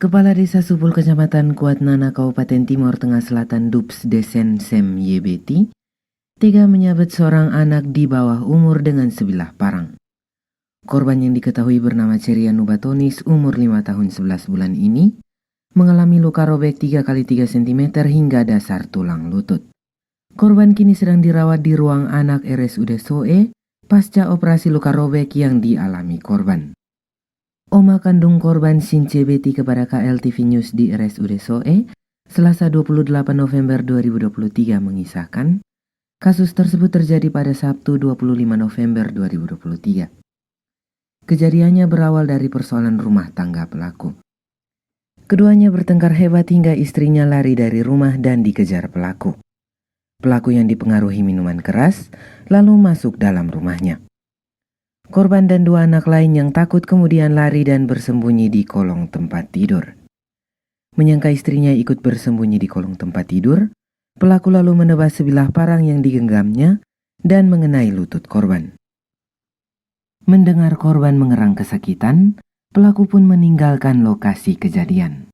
Kepala Desa Supul Kecamatan Kuatnana Kabupaten Timur Tengah Selatan Dups Desen Sem Yebeti tega menyabet seorang anak di bawah umur dengan sebilah parang. Korban yang diketahui bernama Ceria Nubatonis umur 5 tahun 11 bulan ini mengalami luka robek 3 x 3 cm hingga dasar tulang lutut. Korban kini sedang dirawat di ruang anak RSUD Soe pasca operasi luka robek yang dialami korban. Oma kandung korban Since Beti kepada KLTV News di RSUD Soe, Selasa 28 November 2023 mengisahkan, kasus tersebut terjadi pada Sabtu 25 November 2023. Kejadiannya berawal dari persoalan rumah tangga pelaku. Keduanya bertengkar hebat hingga istrinya lari dari rumah dan dikejar pelaku. Pelaku yang dipengaruhi minuman keras lalu masuk dalam rumahnya. Korban dan 2 anak lain yang takut kemudian lari dan bersembunyi di kolong tempat tidur. Menyangka istrinya ikut bersembunyi di kolong tempat tidur, pelaku lalu menebas sebilah parang yang digenggamnya dan mengenai lutut korban. Mendengar korban mengerang kesakitan, pelaku pun meninggalkan lokasi kejadian.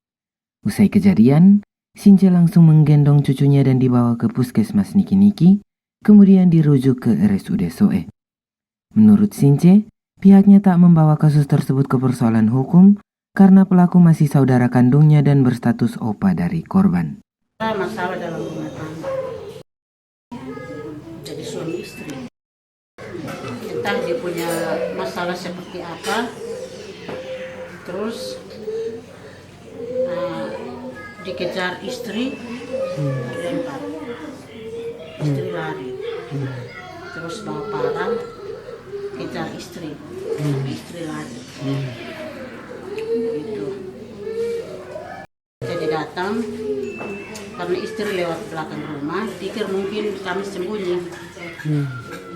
Usai kejadian, Since langsung menggendong cucunya dan dibawa ke puskesmas Niki-Niki, kemudian dirujuk ke RSUD Soe. Menurut Since, pihaknya tak membawa kasus tersebut ke persoalan hukum karena pelaku masih saudara kandungnya dan berstatus opa dari korban. Masalah dalam rumah tangga, jadi suami istri. Entah dia punya masalah seperti apa, terus dikejar istri, dilempar. Istri lari, terus bawa parang, kejar istri, istri lari. Gitu. Jadi datang, karena istri lewat belakang rumah, pikir mungkin kami sembunyi.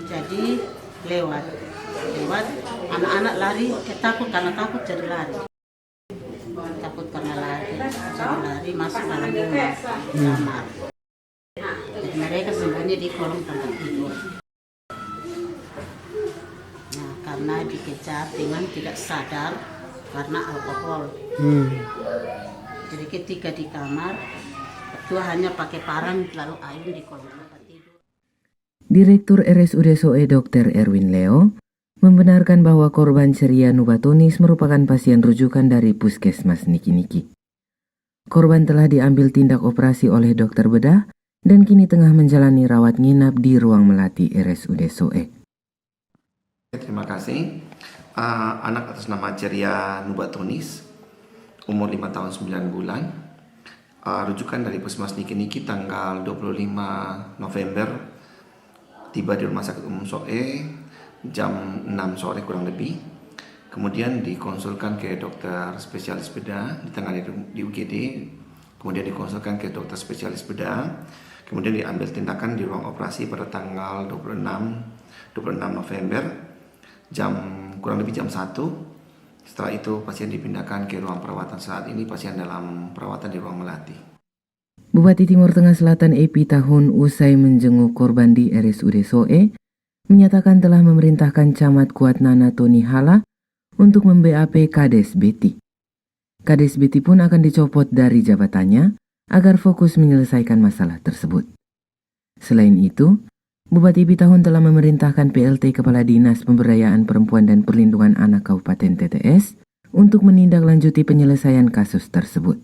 Jadi lewat, anak-anak lari, takut karena takut jadi lari. Takut karena lari, jadi lari masuk dalam rumah, kamar. Jadi mereka sembunyi di kolong tempat tidur. Karena dikejar dengan tidak sadar karena alkohol. Jadi ketika di kamar, berdua hanya pakai parang lalu ayun di kolong tempat tidur. Direktur RSUD Soe Dr. Erwin Leo membenarkan bahwa korban Ceria Nubatonis merupakan pasien rujukan dari puskesmas Niki-Niki. Korban telah diambil tindak operasi oleh dokter bedah dan kini tengah menjalani rawat nginap di ruang melati RSUD Soe. Terima kasih. Anak atas nama Ceria Nubatonis, umur 5 tahun 9 bulan. Rujukan dari Puskesmas Niki-Niki tanggal 25 November. Tiba di Rumah Sakit Umum Soe jam 6 sore kurang lebih. Kemudian dikonsulkan ke dokter spesialis bedah, ditangani di UGD. Kemudian dikonsulkan ke dokter spesialis bedah. Kemudian diambil tindakan di ruang operasi pada tanggal 26 November. Kurang lebih jam 1. Setelah itu pasien dipindahkan ke ruang perawatan. Saat ini pasien dalam perawatan di ruang melati. Bupati Timur Tengah Selatan Epi Tahun usai menjenguk korban di RSUD Soe menyatakan telah memerintahkan Camat Kuatnana Tony Hala untuk mem-BAP Kades Beti. Kades Beti pun akan dicopot dari jabatannya agar fokus menyelesaikan masalah tersebut. Selain itu, Bupati Pitahun telah memerintahkan PLT Kepala Dinas Pemberdayaan Perempuan dan Perlindungan Anak Kabupaten TTS untuk menindaklanjuti penyelesaian kasus tersebut.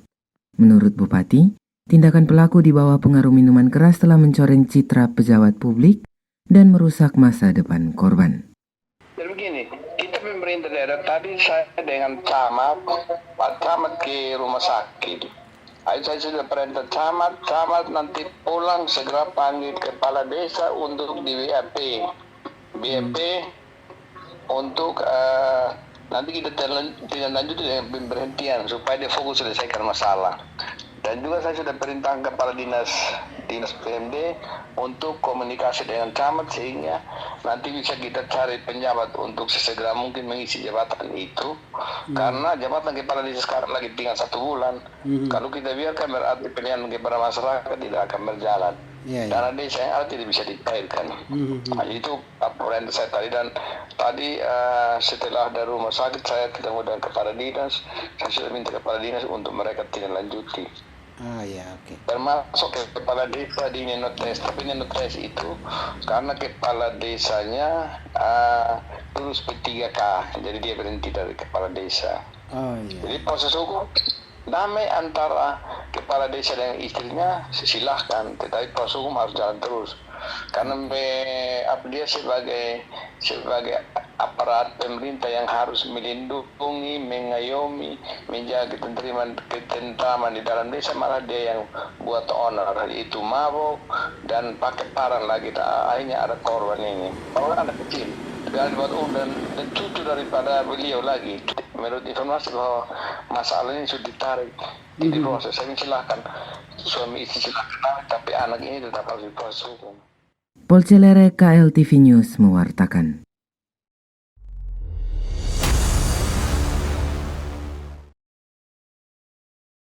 Menurut Bupati, tindakan pelaku di bawah pengaruh minuman keras telah mencoreng citra pejabat publik dan merusak masa depan korban. Jadi begini, kita pemerintah daerah tadi saya dengan camat ke rumah sakit. Saya sudah perintah camat nanti pulang segera panggil kepala desa untuk di BAP untuk nanti kita tindak lanjut dengan pemberhentian supaya dia fokus selesaikan masalah. Dan juga saya sudah perintah kepala dinas PMD untuk komunikasi dengan camat sehingga nanti bisa kita cari penjabat untuk sesegera mungkin mengisi jabatan itu. Karena jabatan kepala desa sekarang lagi tinggal 1 bulan. Kalau kita biarkan berarti pilihan kepada masyarakat tidak akan berjalan. Iya, iya. Dana desa yang ada tidak bisa dicairkan. Nah, itu perintah saya tadi. Dan tadi setelah dari rumah sakit saya ketemu dengan kepala dinas. Saya sudah minta kepala dinas untuk mereka tidak lanjuti. Ah, ya, oke. Termasuk kepala desa di Nenotes. Tapi Nenotes itu karena kepala desanya lulus P3K, jadi dia berhenti dari kepala desa. Oh, iya. Jadi proses hukum damai antara kepala desa dengan istrinya silahkan, tetapi proses hukum harus jalan terus. Karena dia sebagai aparat pemerintah yang harus melindungi, mengayomi, menjaga ketentraman di dalam desa, malah dia yang buat onar itu mabuk dan pakai parang lagi. Akhirnya ada korban ini. Orang anak kecil. Dan buat dan cucu daripada beliau lagi. Menurut informasi bahwa masalah ini sudah ditarik di proses. Saya silahkan suami istri silahkan, tapi anak ini tetap harus diproses hukum. Polcelere KLTV News mewartakan.